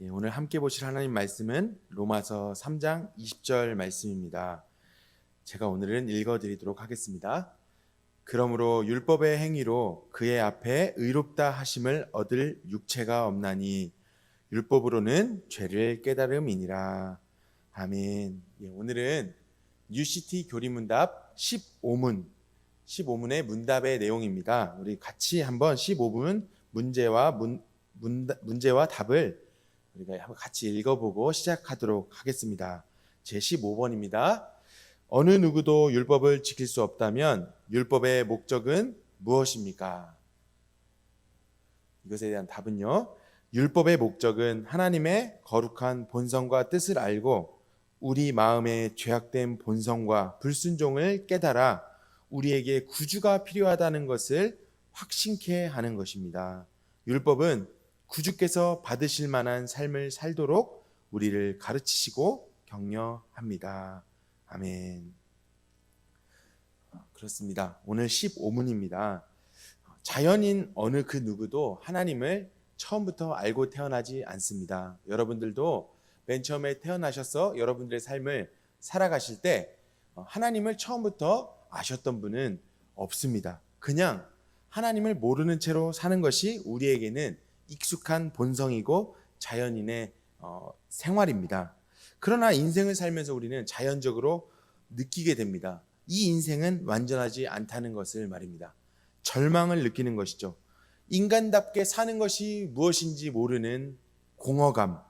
오늘 함께 보실 하나님 말씀은 로마서 3장 20절 말씀입니다. 제가 오늘은 읽어드리도록 하겠습니다. 그러므로 율법의 행위로 그의 앞에 의롭다 하심을 얻을 육체가 없나니 율법으로는 죄를 깨달음이니라. 아멘. 오늘은 UCT 교리문답 15문의 문답의 내용입니다. 우리 같이 한번 15문 문제와 답을 우리가 한번 같이 읽어보고 시작하도록 하겠습니다. 제 15번입니다. 어느 누구도 율법을 지킬 수 없다면 율법의 목적은 무엇입니까? 이것에 대한 답은요. 율법의 목적은 하나님의 거룩한 본성과 뜻을 알고 우리 마음의 죄악된 본성과 불순종을 깨달아 우리에게 구주가 필요하다는 것을 확신케 하는 것입니다. 율법은 구주께서 받으실 만한 삶을 살도록 우리를 가르치시고 격려합니다. 아멘. 그렇습니다. 오늘 15문입니다. 자연인 어느 그 누구도 하나님을 처음부터 알고 태어나지 않습니다. 여러분들도 맨 처음에 태어나셔서 여러분들의 삶을 살아가실 때 하나님을 처음부터 아셨던 분은 없습니다. 그냥 하나님을 모르는 채로 사는 것이 우리에게는 익숙한 본성이고 자연인의 생활입니다. 그러나 인생을 살면서 우리는 자연적으로 느끼게 됩니다. 이 인생은 완전하지 않다는 것을 말입니다. 절망을 느끼는 것이죠. 인간답게 사는 것이 무엇인지 모르는 공허감.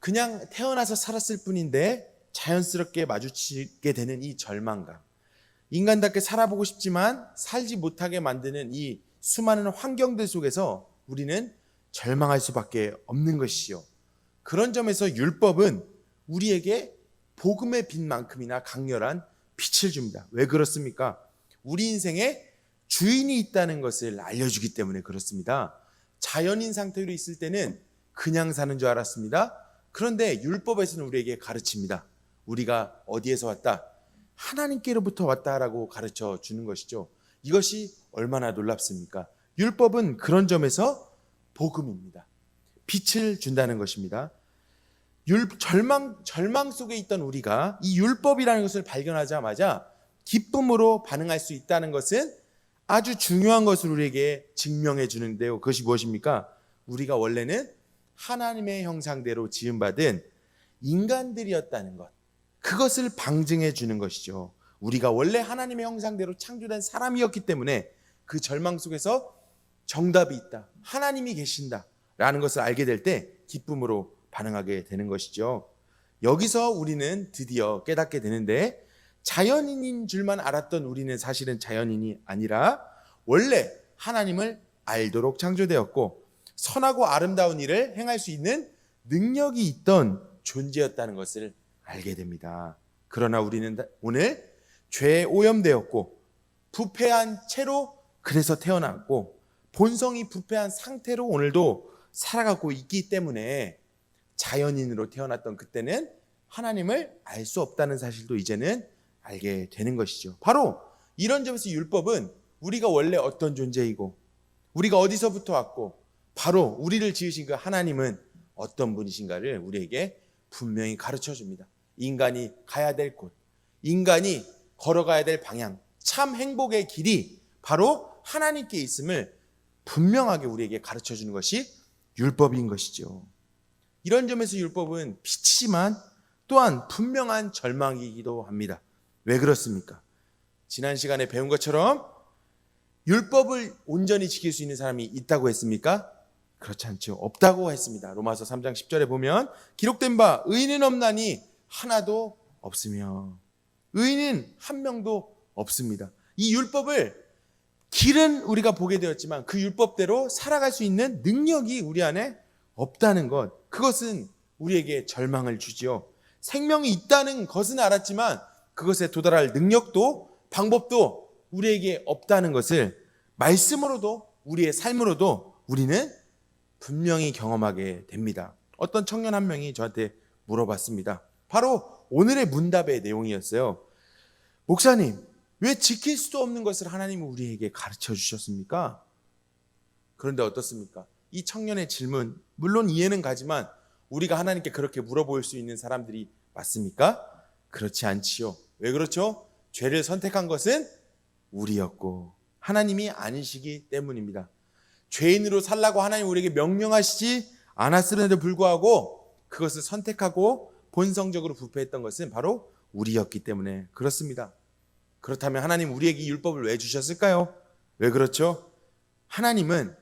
그냥 태어나서 살았을 뿐인데 자연스럽게 마주치게 되는 이 절망감. 인간답게 살아보고 싶지만 살지 못하게 만드는 이 수많은 환경들 속에서 우리는 절망할 수밖에 없는 것이요. 그런 점에서 율법은 우리에게 복음의 빛만큼이나 강렬한 빛을 줍니다. 왜 그렇습니까? 우리 인생에 주인이 있다는 것을 알려주기 때문에 그렇습니다. 자연인 상태로 있을 때는 그냥 사는 줄 알았습니다. 그런데 율법에서는 우리에게 가르칩니다. 우리가 어디에서 왔다? 하나님께로부터 왔다라고 가르쳐 주는 것이죠. 이것이 얼마나 놀랍습니까? 율법은 그런 점에서 복음입니다. 빛을 준다는 것입니다. 절망 속에 있던 우리가 이 율법이라는 것을 발견하자마자 기쁨으로 반응할 수 있다는 것은 아주 중요한 것을 우리에게 증명해 주는데요. 그것이 무엇입니까? 우리가 원래는 하나님의 형상대로 지음받은 인간들이었다는 것. 그것을 방증해 주는 것이죠. 우리가 원래 하나님의 형상대로 창조된 사람이었기 때문에 그 절망 속에서 정답이 있다. 하나님이 계신다. 라는 것을 알게 될 때 기쁨으로 반응하게 되는 것이죠. 여기서 우리는 드디어 깨닫게 되는데 자연인인 줄만 알았던 우리는 사실은 자연인이 아니라 원래 하나님을 알도록 창조되었고 선하고 아름다운 일을 행할 수 있는 능력이 있던 존재였다는 것을 알게 됩니다. 그러나 우리는 오늘 죄에 오염되었고 부패한 채로 그래서 태어났고 본성이 부패한 상태로 오늘도 살아가고 있기 때문에 자연인으로 태어났던 그때는 하나님을 알 수 없다는 사실도 이제는 알게 되는 것이죠. 바로 이런 점에서 율법은 우리가 원래 어떤 존재이고 우리가 어디서부터 왔고 바로 우리를 지으신 그 하나님은 어떤 분이신가를 우리에게 분명히 가르쳐 줍니다. 인간이 가야 될 곳, 인간이 걸어가야 될 방향, 참 행복의 길이 바로 하나님께 있음을 분명하게 우리에게 가르쳐 주는 것이 율법인 것이죠. 이런 점에서 율법은 빛이지만 또한 분명한 절망이기도 합니다. 왜 그렇습니까? 지난 시간에 배운 것처럼 율법을 온전히 지킬 수 있는 사람이 있다고 했습니까? 그렇지 않죠. 없다고 했습니다. 로마서 3장 10절에 보면 기록된 바 의인은 없나니 하나도 없으며 의인은 한 명도 없습니다. 이 율법을 길은 우리가 보게 되었지만 그 율법대로 살아갈 수 있는 능력이 우리 안에 없다는 것, 그것은 우리에게 절망을 주지요. 생명이 있다는 것은 알았지만 그것에 도달할 능력도 방법도 우리에게 없다는 것을 말씀으로도 우리의 삶으로도 우리는 분명히 경험하게 됩니다. 어떤 청년 한 명이 저한테 물어봤습니다. 바로 오늘의 문답의 내용이었어요. 목사님, 왜 지킬 수도 없는 것을 하나님은 우리에게 가르쳐 주셨습니까? 그런데 어떻습니까? 이 청년의 질문, 물론 이해는 가지만 우리가 하나님께 그렇게 물어볼 수 있는 사람들이 맞습니까? 그렇지 않지요. 왜 그렇죠? 죄를 선택한 것은 우리였고 하나님이 아니시기 때문입니다. 죄인으로 살라고 하나님 우리에게 명령하시지 않았음에도 불구하고 그것을 선택하고 본성적으로 부패했던 것은 바로 우리였기 때문에 그렇습니다. 그렇다면 하나님 우리에게 이 율법을 왜 주셨을까요? 왜 그렇죠? 하나님은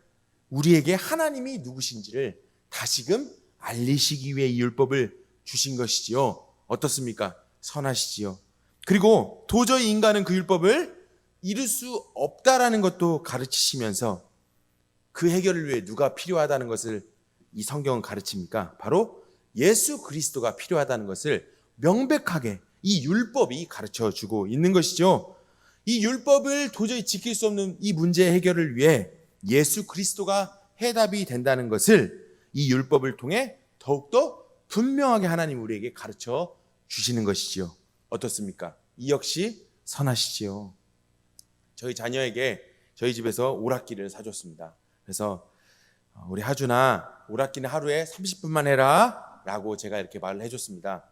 우리에게 하나님이 누구신지를 다시금 알리시기 위해 이 율법을 주신 것이지요. 어떻습니까? 선하시지요. 그리고 도저히 인간은 그 율법을 이룰 수 없다라는 것도 가르치시면서 그 해결을 위해 누가 필요하다는 것을 이 성경은 가르칩니까? 바로 예수 그리스도가 필요하다는 것을 명백하게 이 율법이 가르쳐주고 있는 것이죠. 이 율법을 도저히 지킬 수 없는 이 문제 해결을 위해 예수 그리스도가 해답이 된다는 것을 이 율법을 통해 더욱더 분명하게 하나님 우리에게 가르쳐 주시는 것이지요. 어떻습니까? 이 역시 선하시지요. 저희 자녀에게 저희 집에서 오락기를 사줬습니다. 그래서 우리 하준아, 오락기는 하루에 30분만 해라 라고 제가 이렇게 말을 해줬습니다.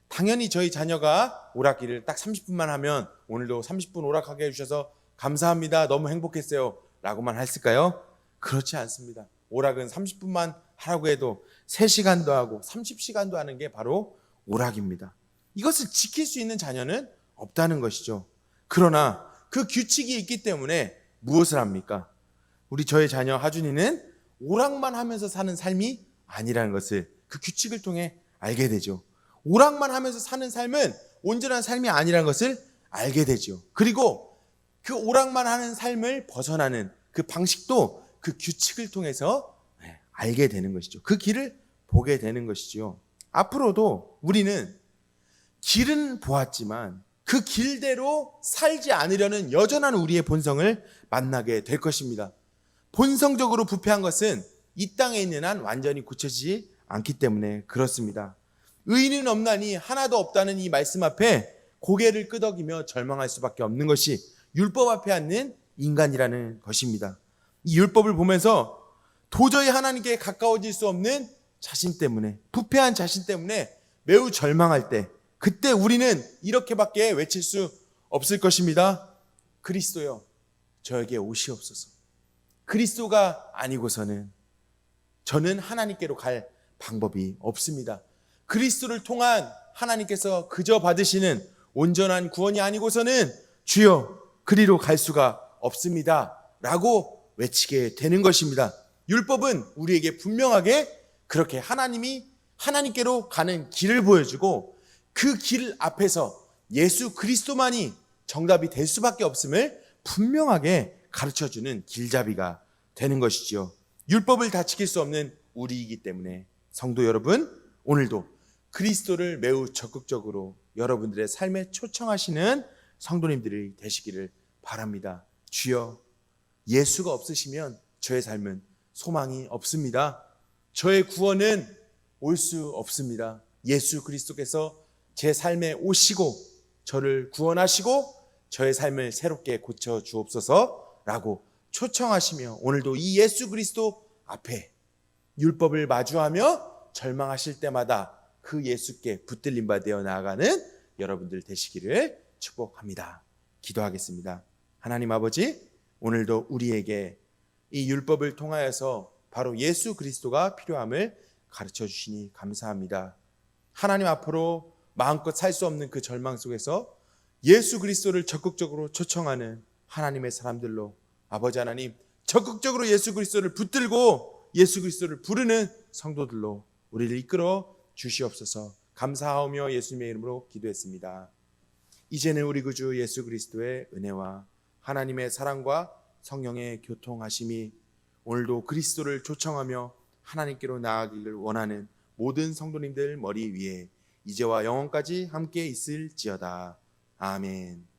당연히 저희 자녀가 오락기를 딱 30분만 하면 오늘도 30분 오락하게 해주셔서 감사합니다, 너무 행복했어요 라고만 했을까요? 그렇지 않습니다. 오락은 30분만 하라고 해도 3시간도 하고 30시간도 하는 게 바로 오락입니다. 이것을 지킬 수 있는 자녀는 없다는 것이죠. 그러나 그 규칙이 있기 때문에 무엇을 합니까? 저의 자녀 하준이는 오락만 하면서 사는 삶이 아니라는 것을 그 규칙을 통해 알게 되죠. 오락만 하면서 사는 삶은 온전한 삶이 아니라는 것을 알게 되죠. 그리고 그 오락만 하는 삶을 벗어나는 그 방식도 그 규칙을 통해서 알게 되는 것이죠. 그 길을 보게 되는 것이죠. 앞으로도 우리는 길은 보았지만 그 길대로 살지 않으려는 여전한 우리의 본성을 만나게 될 것입니다. 본성적으로 부패한 것은 이 땅에 있는 한 완전히 고쳐지지 않기 때문에 그렇습니다. 의인은 없나니 하나도 없다는 이 말씀 앞에 고개를 끄덕이며 절망할 수밖에 없는 것이 율법 앞에 앉는 인간이라는 것입니다. 이 율법을 보면서 도저히 하나님께 가까워질 수 없는 자신 때문에, 부패한 자신 때문에 매우 절망할 때, 그때 우리는 이렇게밖에 외칠 수 없을 것입니다. 그리스도여, 저에게 오시옵소서. 그리스도가 아니고서는 저는 하나님께로 갈 방법이 없습니다. 그리스도를 통한 하나님께서 그저 받으시는 온전한 구원이 아니고서는 주여 그리로 갈 수가 없습니다 라고 외치게 되는 것입니다. 율법은 우리에게 분명하게 그렇게 하나님께로 가는 길을 보여주고 그 길 앞에서 예수 그리스도만이 정답이 될 수밖에 없음을 분명하게 가르쳐주는 길잡이가 되는 것이지요. 율법을 다 지킬 수 없는 우리이기 때문에 성도 여러분, 오늘도 그리스도를 매우 적극적으로 여러분들의 삶에 초청하시는 성도님들이 되시기를 바랍니다. 주여, 예수가 없으시면 저의 삶은 소망이 없습니다. 저의 구원은 올 수 없습니다. 예수 그리스도께서 제 삶에 오시고 저를 구원하시고 저의 삶을 새롭게 고쳐 주옵소서라고 초청하시며 오늘도 이 예수 그리스도 앞에 율법을 마주하며 절망하실 때마다 그 예수께 붙들림 바 되어 나아가는 여러분들 되시기를 축복합니다. 기도하겠습니다. 하나님 아버지, 오늘도 우리에게 이 율법을 통하여서 바로 예수 그리스도가 필요함을 가르쳐 주시니 감사합니다. 하나님 앞으로 마음껏 살 수 없는 그 절망 속에서 예수 그리스도를 적극적으로 초청하는 하나님의 사람들로 아버지 하나님, 적극적으로 예수 그리스도를 붙들고 예수 그리스도를 부르는 성도들로 우리를 이끌어 주시옵소서. 감사하오며 예수님의 이름으로 기도했습니다. 이제는 우리 구주 예수 그리스도의 은혜와 하나님의 사랑과 성령의 교통하심이 오늘도 그리스도를 초청하며 하나님께로 나아가기를 원하는 모든 성도님들 머리 위에 이제와 영원까지 함께 있을지어다. 아멘.